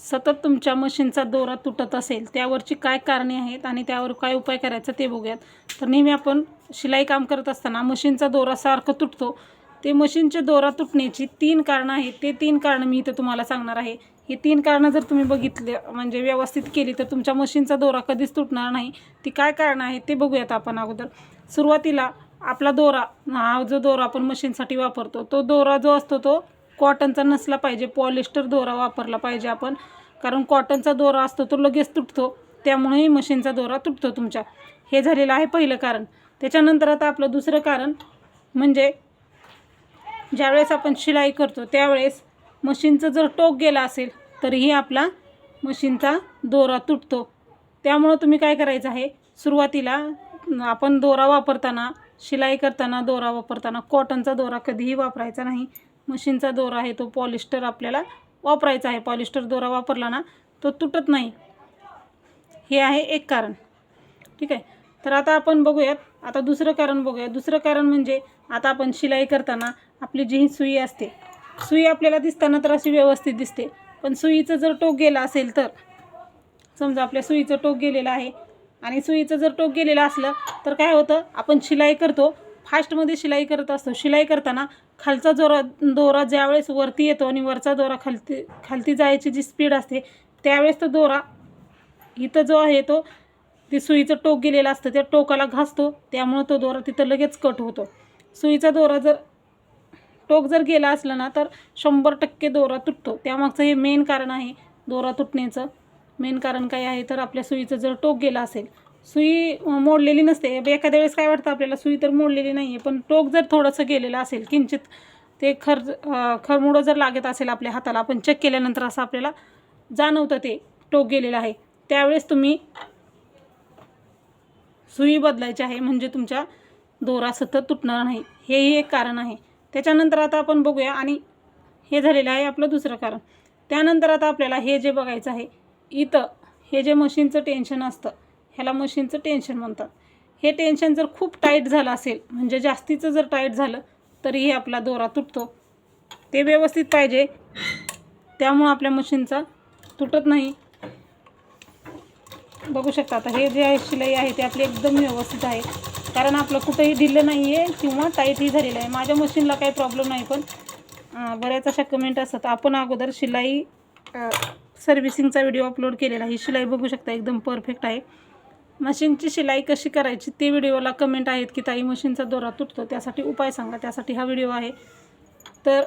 सतत तुमच्या मशीनचा दोरा तुटत असेल त्यावरची काय कारणे आहेत आणि त्यावर काय उपाय करायचा ते बघूयात. तर नेहमी आपण शिलाई काम करत असताना मशीनचा दोरा सारखं तुटतो. ते मशीनचे दोरा तुटण्याची 3 कारणं आहेत. ते 3 कारणं मी इथं तुम्हाला सांगणार आहे. ही 3 कारणं जर तुम्ही बघितले म्हणजे व्यवस्थित केली तर तुमच्या मशीनचा दोरा कधीच तुटणार नाही. ती काय कारणं आहेत ते बघूयात आपण अगोदर. सुरुवातीला आपला दोरा, हा जो दोरा आपण मशीनसाठी वापरतो तो दोरा जो असतो तो कॉटनचा नसला पाहिजे, पॉलिस्टर दोरा वापरला पाहिजे आपण. कारण कॉटनचा दोरा असतो तो लगेच तुटतो, त्यामुळेही मशीनचा दोरा तुटतो तुमच्या. हे झालेलं आहे पहिलं कारण. त्याच्यानंतर आता आपलं दुसरं कारण म्हणजे ज्यावेळेस आपण शिलाई करतो त्यावेळेस मशीनचं जर टोक गेला असेल तरीही आपला मशीनचा दोरा तुटतो. त्यामुळं तुम्ही काय करायचं आहे, सुरुवातीला आपण दोरा वापरताना, शिलाई करताना, दोरा वापरताना कॉटनचा दोरा कधीही वापरायचा नाही. मशीनचा दोरा आहे तो पॉलिस्टर आपल्याला वापरायचा आहे. पॉलिस्टर दोरा वापरला ना तो तुटत नाही. हे आहे एक कारण. ठीक आहे. तर आता आपण बघूयात, आता दुसरं कारण बघूयात. दुसरं कारण म्हणजे आता आपण शिलाई करताना आपली जी ही सुई असते, सुई आपल्याला दिसताना तर अशी व्यवस्थित दिसते, पण सुईचं जर टोक गेला असेल तर समजा आपल्या सुईचं टोक गेलेलं आहे आणि सुईचं जर टोक गेलेलं असलं तर काय होतं, आपण शिलाई करतो, फास्टमध्ये शिलाई करत असतो. शिलाई करताना खालचा दोरा ज्यावेळेस वरती येतो आणि वरचा दोरा खालती जायची जी स्पीड असते त्यावेळेस तो दोरा इथं जो आहे तो ती सुईचं टोक गेलेलं असतं त्या टोकाला घासतो, त्यामुळं तो दोरा तिथं लगेच कट होतो. सुईचा दोरा जर टोक जर गेला असला ना तर 100% दोरा तुटतो. त्यामागचं हे मेन कारण आहे दोरा तुटण्याचं. मेन कारण काय आहे तर आपल्या सुईचं जर टोक गेला असेल, सुई मोडलेली नसते. एखाद्या वेळेस काय वाटतं आपल्याला सुई तर मोडलेली नाही आहे, पण टोक जर थोडंसं गेलेलं असेल, किंचित ते खरमुडं जर लागत असेल आपल्या हाताला, आपण चेक केल्यानंतर असं आपल्याला जाणवतं ते टोक गेलेलं आहे, त्यावेळेस तुम्ही सुई बदलायची आहे, म्हणजे तुमचा दोरा सतत तुटणार नाही. हेही एक कारण आहे. त्याच्यानंतर आता आपण बघूया, आणि हे झालेलं आहे आपलं दुसरं कारण. त्यानंतर आता आपल्याला हे जे बघायचं आहे, इथं हे जे मशीनचं टेन्शन असतं ह्याला मशीनचं टेन्शन म्हणतात. हे टेन्शन जर खूप टाईट झालं असेल, म्हणजे जास्तीचं जर टाईट झालं तरीही आपला दोरा तुटतो. ते व्यवस्थित पाहिजे, त्यामुळं आपल्या मशीनचा तुटत नाही. बघू शकता आता हे जे आहे शिलाई आहे ते आपली एकदम व्यवस्थित आहे, कारण आपलं कुठंही ढिल्लं नाही आहे किंवा टाईटही झालेलं आहे. माझ्या मशीनला काही प्रॉब्लेम नाही, पण बऱ्याच अशा कमेंट असतात. आपण अगोदर शिलाई सर्व्हिसिंगचा व्हिडिओ अपलोड केलेला. ही शिलाई बघू शकता एकदम परफेक्ट आहे. मशीनची शिलाई कशी करायची ते व्हिडिओला कमेंट आहेत की ताई मशीनचा दोरा तुटतो, त्यासाठी उपाय सांगा, त्यासाठी हा व्हिडिओ आहे. तर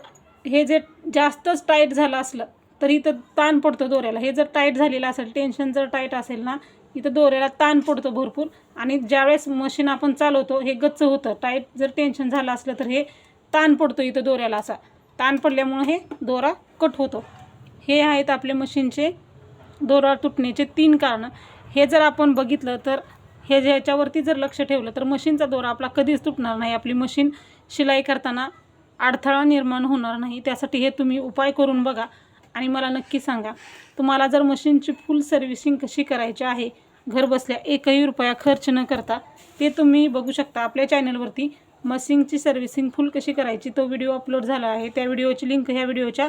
हे जे जास्तच टाईट झालं असलं तर इथं ताण पडतो दोऱ्याला. हे जर टाईट झालेलं असेल, टेन्शन जर टाईट असेल ना, इथं दोऱ्याला ताण पडतो भरपूर, आणि ज्यावेळेस मशीन आपण चालवतो हे गच्च होतं. टाईट जर टेन्शन झालं असलं तर हे ताण पडतो इथं दोऱ्याला. असा ताण पडल्यामुळे हे दोरा कट होतो. हे आहेत आपले मशीनचे दोरा तुटण्याचे 3 कारणं. हे जर आपण बघितलं तर हे ह्याच्यावरती जर लक्ष ठेवलं तर मशीनचा दोरा आपला कधीच तुटणार नाही. आपली मशीन शिलाई करताना अडथळा निर्माण होणार नाही. त्यासाठी हे तुम्ही उपाय करून बघा आणि मला नक्की सांगा. तुम्हाला जर मशीनची फुल सर्व्हिसिंग कशी करायची आहे घरबसल्या 1ही रुपया खर्च न करता, ते तुम्ही बघू शकता आपल्या चॅनलवरती. मशीनची सर्व्हिसिंग फुल कशी करायची तो व्हिडिओ अपलोड झाला आहे. त्या व्हिडिओची लिंक ह्या व्हिडिओच्या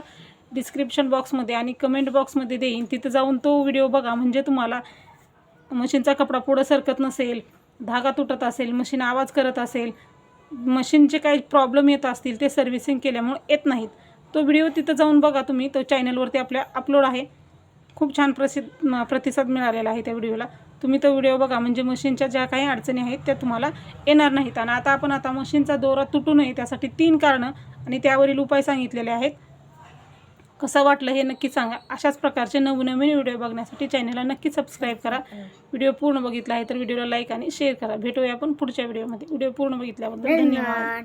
डिस्क्रिप्शन बॉक्समध्ये आणि कमेंट बॉक्समध्ये देईन. तिथं जाऊन तो व्हिडिओ बघा, म्हणजे तुम्हाला मशीनचा कपडा पुढं सरकत नसेल, धागा तुटत असेल, मशीन आवाज करत असेल, मशीनचे काही प्रॉब्लेम येत असतील ते सर्व्हिसिंग केल्यामुळे येत नाहीत, तो व्हिडिओ तिथं जाऊन बघा तुम्ही. तो चॅनलवरती आपल्या अपलोड आहे. खूप छान प्रतिसाद मिळालेला आहे त्या व्हिडिओला. तुम्ही तो व्हिडिओ बघा, म्हणजे मशीनच्या ज्या काही अडचणी आहेत त्या तुम्हाला येणार नाहीत. आणि आता मशीनचा दोरा तुटू नये त्यासाठी 3 कारणं आणि त्यावरील उपाय सांगितलेले आहेत. कसं वाटलं हे नक्की सांगा. अशाच प्रकारचे नवनवीन व्हिडिओ बघण्यासाठी चॅनलला नक्की सबस्क्राईब करा. व्हिडिओ पूर्ण बघितला आहे तर व्हिडिओला लाईक आणि शेअर करा. भेटूया आपण पुढच्या व्हिडिओमध्ये. व्हिडिओ पूर्ण बघितल्याबद्दल धन्यवाद.